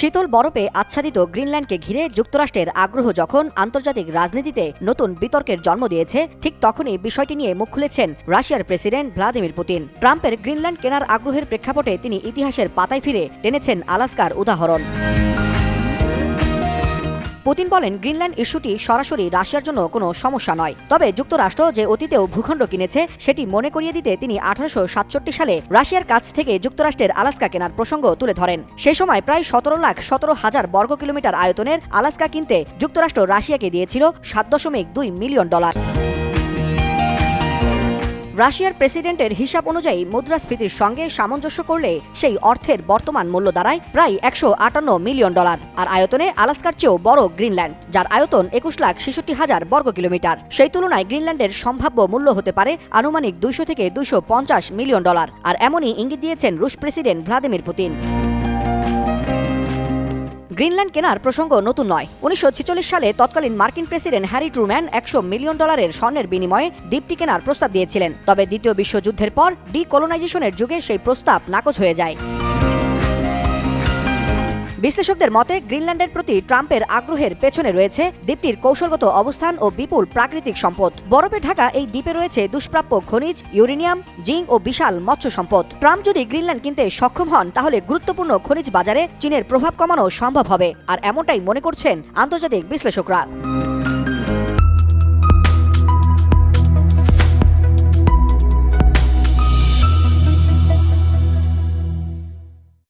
শীতল বরফে আচ্ছাদিত গ্রিনল্যান্ডকে ঘিরে যুক্তরাষ্ট্রের আগ্রহ যখন আন্তর্জাতিক রাজনীতিতে নতুন বিতর্কের জন্ম দিয়েছে, ঠিক তখনই বিষয়টি নিয়ে মুখ খুলেছেন রাশিয়ার প্রেসিডেন্ট ভ্লাদিমির পুতিন। ট্রাম্পের গ্রিনল্যান্ড কেনার আগ্রহের প্রেক্ষাপটে তিনি ইতিহাসের পাতায় ফিরে টেনেছেন আলাস্কার উদাহরণ। পুতিন বলেন, গ্রিনল্যান্ড ইস্যুটি সরাসরি রাশিয়ার জন্য কোনো সমস্যা নয়, তবে যুক্তরাষ্ট্র যে অতীতেও ভূখণ্ড কিনেছে সেটি মনে করিয়ে দিতে তিনি 1867 সালে রাশিয়ার কাছ থেকে যুক্তরাষ্ট্রের আলাস্কা কেনার প্রসঙ্গ তুলে ধরেন। সেই সময় প্রায় 17,17,000 বর্গ কিলোমিটার আয়তনের আলাস্কা কিনতে যুক্তরাষ্ট্র রাশিয়াকে দিয়েছিল $7.2 মিলিয়ন। রাশিয়ার প্রেসিডেন্টের হিসাব অনুযায়ী মুদ্রাস্ফীতির সঙ্গে সামঞ্জস্য করলে সেই অর্থের বর্তমান মূল্য দাঁড়ায় প্রায় $158 মিলিয়ন। আর আয়তনে আলাস্কার চেয়েও বড় গ্রিনল্যান্ড, যার আয়তন 21,66,000 বর্গ কিলোমিটার। সেই তুলনায় গ্রিনল্যান্ডের সম্ভাব্য মূল্য হতে পারে আনুমানিক $200 থেকে $250 মিলিয়ন। আর এমনই ইঙ্গিত দিয়েছেন রুশ প্রেসিডেন্ট ভ্লাদিমির পুতিন। গ্রিনল্যান্ড কেনার প্রসঙ্গ নতুন নয়। 1946 সালে তৎকালীন মার্কিন প্রেসিডেন্ট হ্যারি ট্রুম্যান $100 মিলিয়ন স্বর্ণের বিনিময়ে দ্বীপটি কেনার প্রস্তাব দিয়েছিলেন। তবে দ্বিতীয় বিশ্বযুদ্ধের পর ডিকলোনাইজেশনের যুগে সেই প্রস্তাব নাকচ হয়ে যায়। বিশ্লেষকদের মতে, গ্রিনল্যান্ডের প্রতি ট্রাম্পের আগ্রহের পেছনে রয়েছে দ্বীপটির কৌশলগত অবস্থান ও বিপুল প্রাকৃতিক সম্পদ। বরফে ঢাকা এই দ্বীপে রয়েছে দুষ্প্রাপ্য খনিজ, ইউরেনিয়াম, জিঙ্ক ও বিশাল মৎস্য সম্পদ। ট্রাম্প যদি গ্রিনল্যান্ড কিনতে সক্ষম হন, তাহলে গুরুত্বপূর্ণ খনিজ বাজারে চীনের প্রভাব কমানো সম্ভব হবে। আর এমনটাই মনে করছেন আন্তর্জাতিক বিশ্লেষকরা।